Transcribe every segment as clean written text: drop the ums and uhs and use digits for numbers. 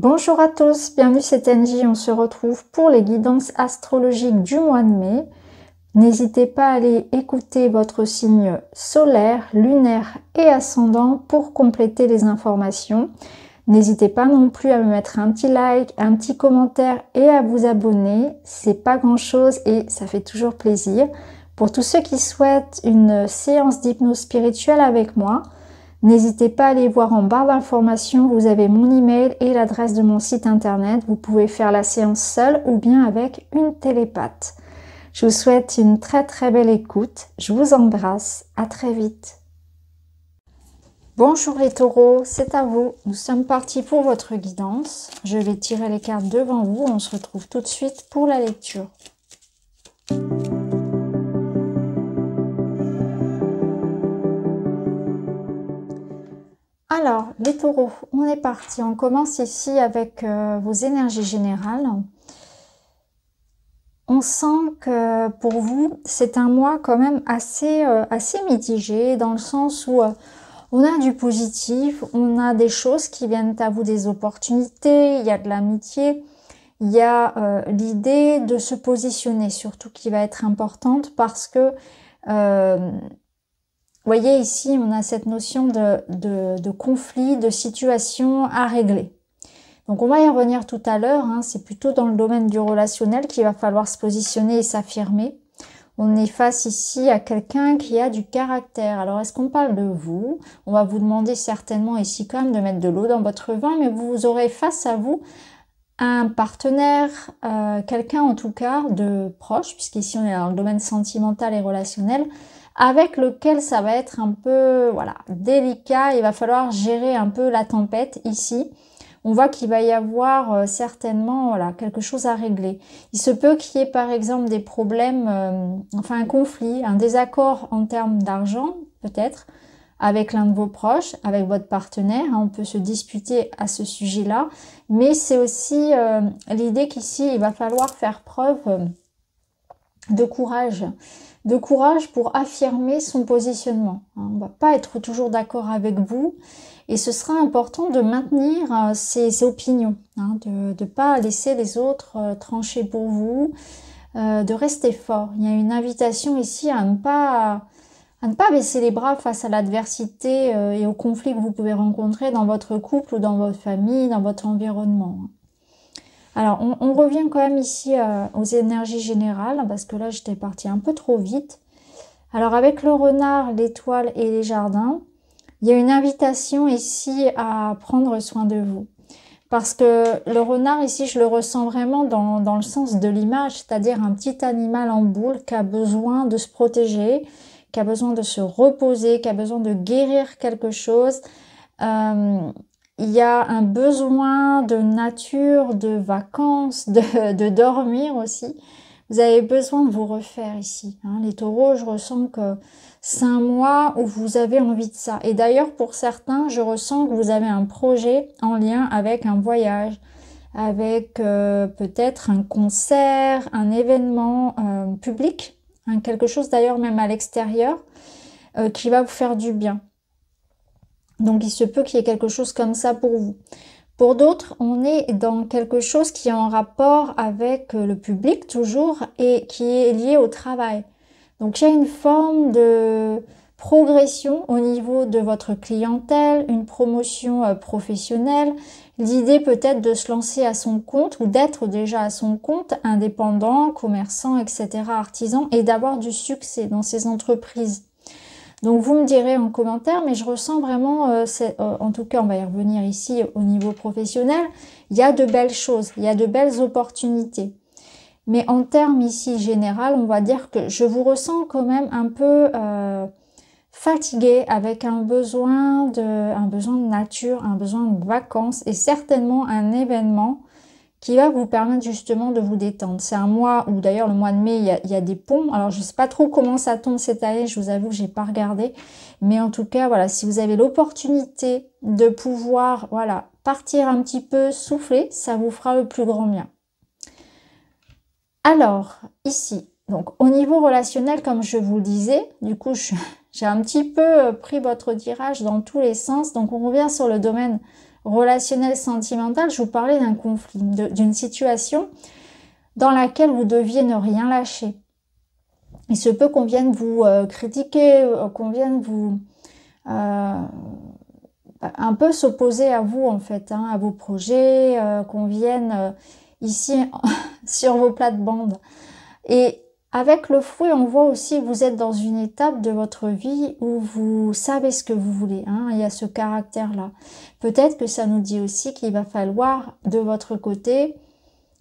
Bonjour à tous, bienvenue c'est NJ, on se retrouve pour les guidances astrologiques du mois de mai. N'hésitez pas à aller écouter votre signe solaire, lunaire et ascendant pour compléter les informations. N'hésitez pas non plus à me mettre un petit like, un petit commentaire et à vous abonner. C'est pas grand chose et ça fait toujours plaisir. Pour tous ceux qui souhaitent une séance d'hypnose spirituelle avec moi, n'hésitez pas à aller voir en barre d'informations, vous avez mon email et l'adresse de mon site internet. Vous pouvez faire la séance seule ou bien avec une télépathe. Je vous souhaite une très belle écoute. Je vous embrasse. À très vite. Bonjour les taureaux, c'est à vous. Nous sommes partis pour votre guidance. Je vais tirer les cartes devant vous. On se retrouve tout de suite pour la lecture. Alors, les taureaux, on est parti. On commence ici avec vos énergies générales. On sent que pour vous, c'est un mois quand même assez mitigé, dans le sens où on a du positif, on a des choses qui viennent à vous, des opportunités, il y a de l'amitié, il y a l'idée de se positionner, surtout qui va être importante parce que... vous voyez ici, on a cette notion de conflit, de situation à régler. Donc on va y revenir tout à l'heure, hein, c'est plutôt dans le domaine du relationnel qu'il va falloir se positionner et s'affirmer. On est face ici à quelqu'un qui a du caractère. Alors est-ce qu'on parle de vous? On va vous demander certainement ici quand même de mettre de l'eau dans votre vin, mais vous aurez face à vous un partenaire, quelqu'un en tout cas de proche, puisqu'ici on est dans le domaine sentimental et relationnel, avec lequel ça va être un peu délicat. Il va falloir gérer un peu la tempête ici. On voit qu'il va y avoir certainement quelque chose à régler. Il se peut qu'il y ait par exemple des problèmes, enfin un conflit, un désaccord en termes d'argent peut-être, avec l'un de vos proches, avec votre partenaire. On peut se disputer à ce sujet-là. Mais c'est aussi l'idée qu'ici, il va falloir faire preuve de courage. De courage pour affirmer son positionnement. On ne va pas être toujours d'accord avec vous et ce sera important de maintenir ses opinions, de ne pas laisser les autres trancher pour vous, de rester fort. Il y a une invitation ici à ne pas baisser les bras face à l'adversité et aux conflits que vous pouvez rencontrer dans votre couple ou dans votre famille, dans votre environnement. Alors, on revient quand même ici aux énergies générales, parce que là, j'étais partie un peu trop vite. Alors, avec le renard, l'étoile et les jardins, il y a une invitation ici à prendre soin de vous. Parce que le renard, ici, je le ressens vraiment dans le sens de l'image, c'est-à-dire un petit animal en boule qui a besoin de se protéger, qui a besoin de se reposer, qui a besoin de guérir quelque chose. Il y a un besoin de nature, de vacances, de dormir aussi. Vous avez besoin de vous refaire ici. Les taureaux, je ressens que c'est un mois où vous avez envie de ça. Et d'ailleurs, pour certains, je ressens que vous avez un projet en lien avec un voyage, avec peut-être un concert, un événement public, quelque chose d'ailleurs même à l'extérieur, qui va vous faire du bien. Donc, il se peut qu'il y ait quelque chose comme ça pour vous. Pour d'autres, on est dans quelque chose qui est en rapport avec le public toujours et qui est lié au travail. Donc, il y a une forme de progression au niveau de votre clientèle, une promotion professionnelle, l'idée peut-être de se lancer à son compte ou d'être déjà à son compte, indépendant, commerçant, etc., artisan, et d'avoir du succès dans ces entreprises. Donc vous me direz en commentaire, mais je ressens vraiment, en tout cas on va y revenir ici au niveau professionnel, il y a de belles choses, il y a de belles opportunités. Mais en termes ici général, on va dire que je vous ressens quand même un peu fatigué, avec un besoin de nature, un besoin de vacances et certainement un événement qui va vous permettre justement de vous détendre. C'est un mois où d'ailleurs le mois de mai, il y a des ponts. Alors je ne sais pas trop comment ça tombe cette année, je vous avoue que j'ai pas regardé. Mais en tout cas, voilà, si vous avez l'opportunité de pouvoir partir un petit peu, souffler, ça vous fera le plus grand bien. Alors, ici, donc au niveau relationnel, comme je vous le disais, du coup, j'ai un petit peu pris votre tirage dans tous les sens. Donc on revient sur le domaine relationnel, sentimental, je vous parlais d'un conflit, d'une situation dans laquelle vous deviez ne rien lâcher. Il se peut qu'on vienne vous critiquer, qu'on vienne vous un peu s'opposer à vous en fait, hein, à vos projets, qu'on vienne ici sur vos plates-bandes. Et avec le fouet, on voit aussi que vous êtes dans une étape de votre vie où vous savez ce que vous voulez. Hein, il y a ce caractère-là. Peut-être que ça nous dit aussi qu'il va falloir, de votre côté,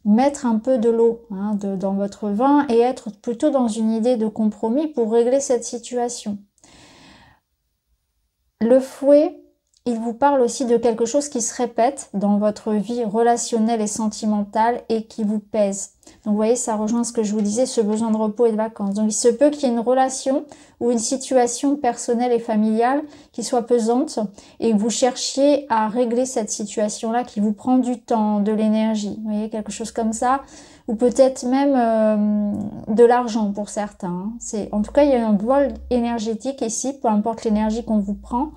mettre un peu de l'eau hein, dans votre vin et être plutôt dans une idée de compromis pour régler cette situation. Le fouet, il vous parle aussi de quelque chose qui se répète dans votre vie relationnelle et sentimentale et qui vous pèse. Donc vous voyez, ça rejoint ce que je vous disais, ce besoin de repos et de vacances. Donc il se peut qu'il y ait une relation ou une situation personnelle et familiale qui soit pesante et que vous cherchiez à régler cette situation-là qui vous prend du temps, de l'énergie. Vous voyez, quelque chose comme ça. Ou peut-être même de l'argent pour certains. Hein. En tout cas, il y a un vol énergétique ici, peu importe l'énergie qu'on vous prend.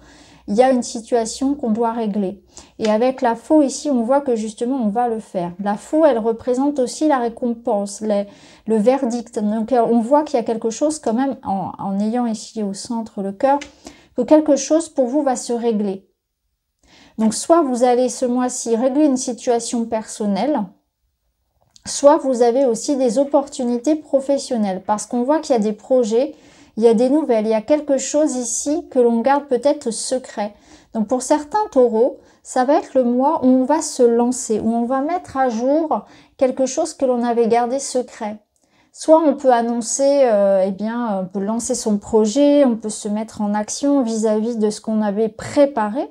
Il y a une situation qu'on doit régler. Et avec la faux ici, on voit que justement, on va le faire. La faux, elle représente aussi la récompense, le verdict. Donc, on voit qu'il y a quelque chose quand même, en ayant ici au centre le cœur, que quelque chose pour vous va se régler. Donc, soit vous allez ce mois-ci régler une situation personnelle, soit vous avez aussi des opportunités professionnelles. Parce qu'on voit qu'il y a des projets, il y a des nouvelles, il y a quelque chose ici que l'on garde peut-être secret. Donc pour certains taureaux, ça va être le mois où on va se lancer, où on va mettre à jour quelque chose que l'on avait gardé secret. Soit on peut annoncer, on peut lancer son projet, on peut se mettre en action vis-à-vis de ce qu'on avait préparé.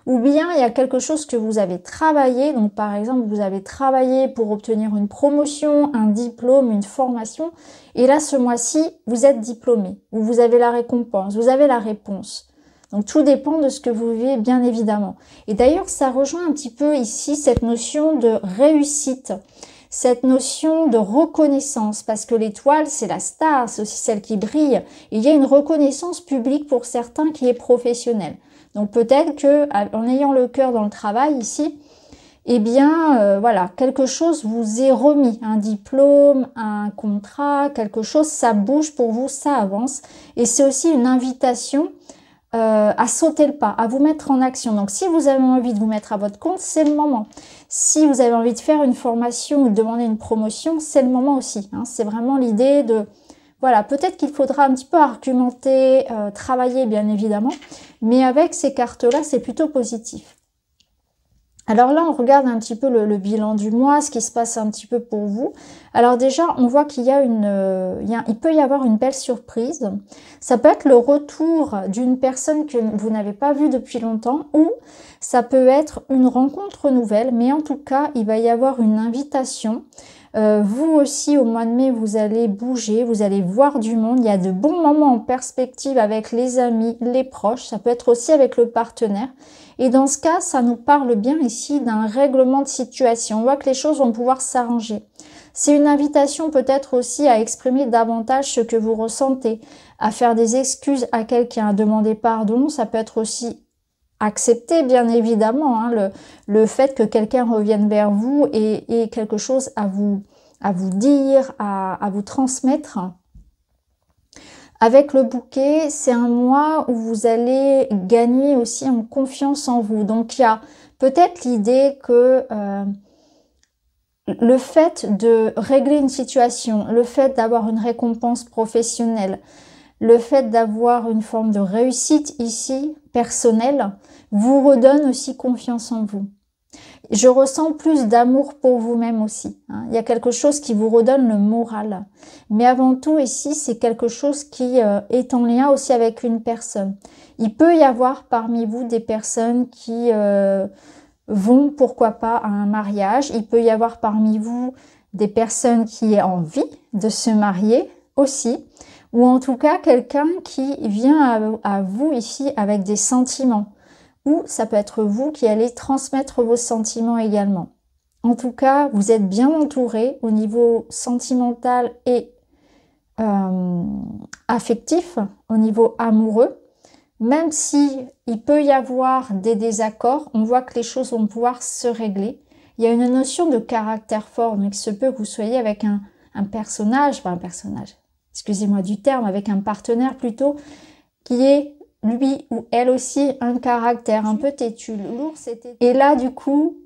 Ou bien il y a quelque chose que vous avez travaillé, donc par exemple vous avez travaillé pour obtenir une promotion, un diplôme, une formation, et là ce mois-ci vous êtes diplômé, ou vous avez la récompense, vous avez la réponse. Donc tout dépend de ce que vous vivez bien évidemment. Et d'ailleurs ça rejoint un petit peu ici cette notion de réussite, cette notion de reconnaissance, parce que l'étoile c'est la star, c'est aussi celle qui brille, et il y a une reconnaissance publique pour certains qui est professionnelle. Donc peut-être que en ayant le cœur dans le travail ici, eh bien voilà, quelque chose vous est remis, un diplôme, un contrat, quelque chose, ça bouge pour vous, ça avance. Et c'est aussi une invitation à sauter le pas, à vous mettre en action. Donc si vous avez envie de vous mettre à votre compte, c'est le moment. Si vous avez envie de faire une formation ou de demander une promotion, c'est le moment aussi. Hein. C'est vraiment l'idée de... Voilà, peut-être qu'il faudra un petit peu argumenter, travailler bien évidemment, mais avec ces cartes-là, c'est plutôt positif. Alors là, on regarde un petit peu le bilan du mois, ce qui se passe un petit peu pour vous. Alors déjà, on voit qu'il y a il peut y avoir une belle surprise. Ça peut être le retour d'une personne que vous n'avez pas vue depuis longtemps, ou ça peut être une rencontre nouvelle, mais en tout cas, il va y avoir une invitation. Vous aussi, au mois de mai, vous allez bouger, vous allez voir du monde. Il y a de bons moments en perspective avec les amis, les proches. Ça peut être aussi avec le partenaire. Et dans ce cas, ça nous parle bien ici d'un règlement de situation. On voit que les choses vont pouvoir s'arranger. C'est une invitation peut-être aussi à exprimer davantage ce que vous ressentez, à faire des excuses à quelqu'un, à demander pardon. Ça peut être aussi accepter bien évidemment hein, le fait que quelqu'un revienne vers vous et quelque chose à vous dire, à vous transmettre. Avec le bouquet, c'est un mois où vous allez gagner aussi en confiance en vous. Donc il y a peut-être l'idée que le fait de régler une situation, le fait d'avoir une récompense professionnelle, le fait d'avoir une forme de réussite ici, personnelle, vous redonne aussi confiance en vous. Je ressens plus d'amour pour vous-même aussi. Hein. Il y a quelque chose qui vous redonne le moral. Mais avant tout ici, c'est quelque chose qui est en lien aussi avec une personne. Il peut y avoir parmi vous des personnes qui vont, pourquoi pas, à un mariage. Il peut y avoir parmi vous des personnes qui ont envie de se marier aussi. Ou en tout cas, quelqu'un qui vient à vous ici avec des sentiments. Ou ça peut être vous qui allez transmettre vos sentiments également. En tout cas, vous êtes bien entouré au niveau sentimental et affectif, au niveau amoureux. même si il peut y avoir des désaccords, on voit que les choses vont pouvoir se régler. Il y a une notion de caractère fort, mais il se peut que vous soyez avec un personnage, enfin un personnage, excusez-moi du terme, avec un partenaire plutôt, qui est lui ou elle aussi un caractère un peu têtu, lourd, c'était. Et là, du coup,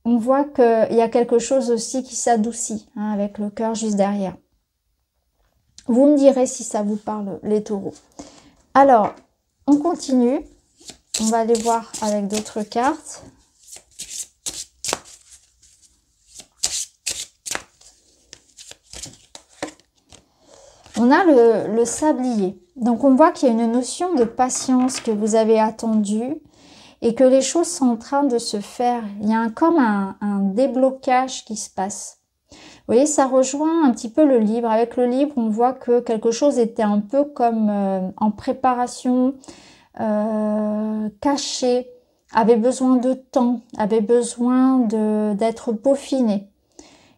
on voit qu'il y a quelque chose aussi qui s'adoucit, hein, avec le cœur juste derrière. Vous me direz si ça vous parle, les taureaux. Alors, on continue. On va aller voir avec d'autres cartes. On a le sablier. Donc, on voit qu'il y a une notion de patience que vous avez attendue et que les choses sont en train de se faire. Il y a comme un déblocage qui se passe. Vous voyez, ça rejoint un petit peu le livre. Avec le livre, on voit que quelque chose était un peu comme en préparation, caché, avait besoin de temps, avait besoin d'être peaufiné.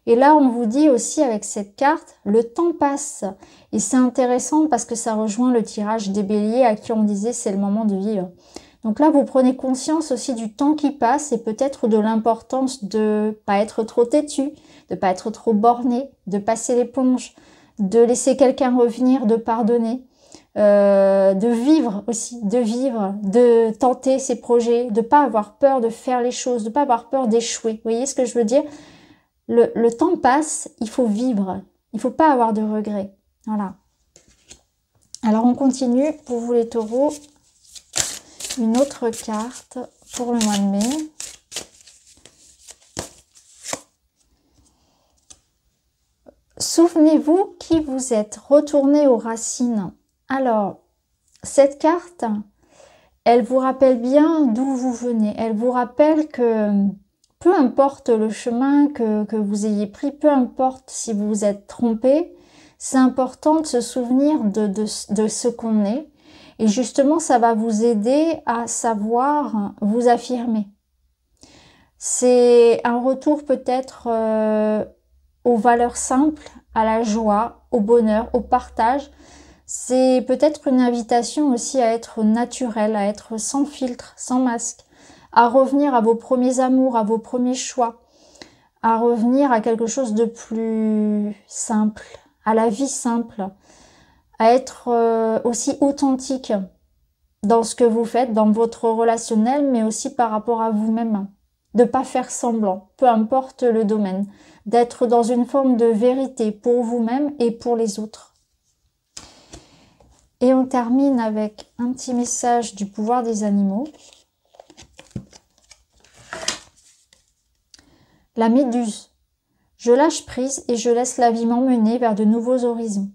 Et là, on vous dit aussi avec cette carte, le temps passe. Et c'est intéressant parce que ça rejoint le tirage des béliers à qui on disait c'est le moment de vivre. Donc là, vous prenez conscience aussi du temps qui passe et peut-être de l'importance de pas être trop têtu, de pas être trop borné, de passer l'éponge, de laisser quelqu'un revenir, de pardonner, de vivre aussi, de tenter ses projets, de pas avoir peur de faire les choses, de pas avoir peur d'échouer. Vous voyez ce que je veux dire? Le temps passe, il faut vivre, il faut pas avoir de regrets. Voilà. Alors on continue pour vous les taureaux. Une autre carte pour le mois de mai. Souvenez-vous qui vous êtes, retournez aux racines. Alors, cette carte, elle vous rappelle bien d'où vous venez. Elle vous rappelle que peu importe le chemin que vous ayez pris, peu importe si vous vous êtes trompé, c'est important de se souvenir de ce qu'on est. Et justement, ça va vous aider à savoir vous affirmer. C'est un retour peut-être aux valeurs simples, à la joie, au bonheur, au partage. C'est peut-être une invitation aussi à être naturel, à être sans filtre, sans masque, à revenir à vos premiers amours, à vos premiers choix, à revenir à quelque chose de plus simple, à la vie simple, à être aussi authentique dans ce que vous faites, dans votre relationnel, mais aussi par rapport à vous-même. De pas faire semblant, peu importe le domaine. D'être dans une forme de vérité pour vous-même et pour les autres. Et on termine avec un petit message du pouvoir des animaux. La méduse. Je lâche prise et je laisse la vie m'emmener vers de nouveaux horizons.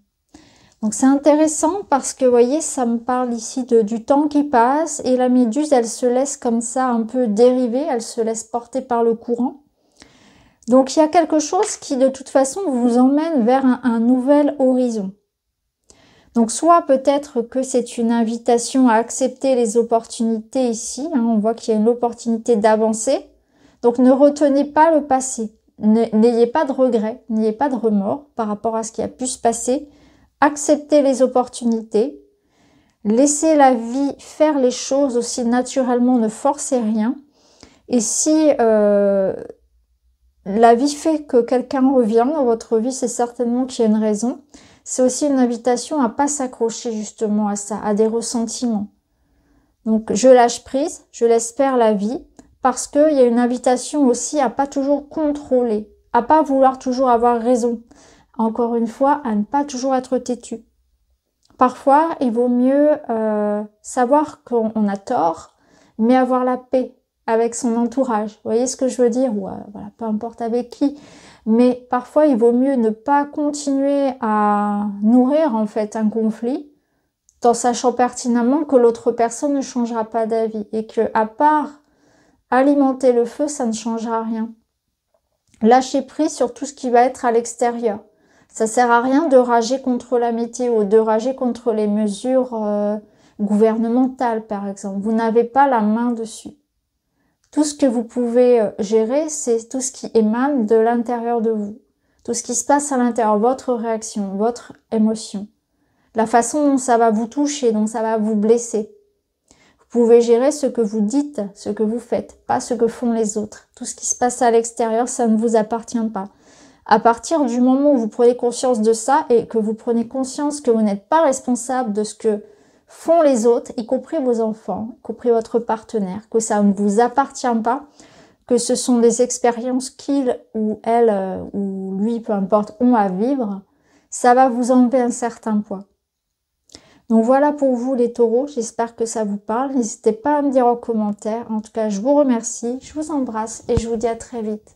Donc c'est intéressant parce que, vous voyez, ça me parle ici du temps qui passe et la méduse, elle se laisse comme ça un peu dériver, elle se laisse porter par le courant. Donc il y a quelque chose qui de toute façon vous emmène vers un nouvel horizon. Donc soit peut-être que c'est une invitation à accepter les opportunités ici, hein, on voit qu'il y a une opportunité d'avancer. Donc ne retenez pas le passé, n'ayez pas de regrets, n'ayez pas de remords par rapport à ce qui a pu se passer. Acceptez les opportunités, laissez la vie faire les choses aussi naturellement, ne forcez rien. Et si la vie fait que quelqu'un revient dans votre vie, c'est certainement qu'il y a une raison. C'est aussi une invitation à pas s'accrocher justement à ça, à des ressentiments. Donc je lâche prise, je laisse faire la vie, parce qu'il y a une invitation aussi à pas toujours contrôler, à pas vouloir toujours avoir raison. Encore une fois, à ne pas toujours être têtu. Parfois, il vaut mieux savoir qu'on a tort, mais avoir la paix avec son entourage. Vous voyez ce que je veux dire? Ou voilà, peu importe avec qui. Mais parfois, il vaut mieux ne pas continuer à nourrir en fait un conflit, en sachant pertinemment que l'autre personne ne changera pas d'avis et que, à part alimenter le feu, ça ne changera rien. Lâcher prise sur tout ce qui va être à l'extérieur. Ça sert à rien de rager contre la météo, de rager contre les mesures gouvernementales, par exemple. Vous n'avez pas la main dessus. Tout ce que vous pouvez gérer, c'est tout ce qui émane de l'intérieur de vous. Tout ce qui se passe à l'intérieur, votre réaction, votre émotion. La façon dont ça va vous toucher, dont ça va vous blesser. pouvez gérer ce que vous dites, ce que vous faites, pas ce que font les autres. Tout ce qui se passe à l'extérieur, ça ne vous appartient pas. À partir du moment où vous prenez conscience de ça et que vous prenez conscience que vous n'êtes pas responsable de ce que font les autres, y compris vos enfants, y compris votre partenaire, que ça ne vous appartient pas, que ce sont des expériences qu'il ou elle ou lui, peu importe, ont à vivre, ça va vous enlever un certain poids. Donc voilà pour vous les taureaux, j'espère que ça vous parle. N'hésitez pas à me dire en commentaire. En tout cas, je vous remercie, je vous embrasse et je vous dis à très vite.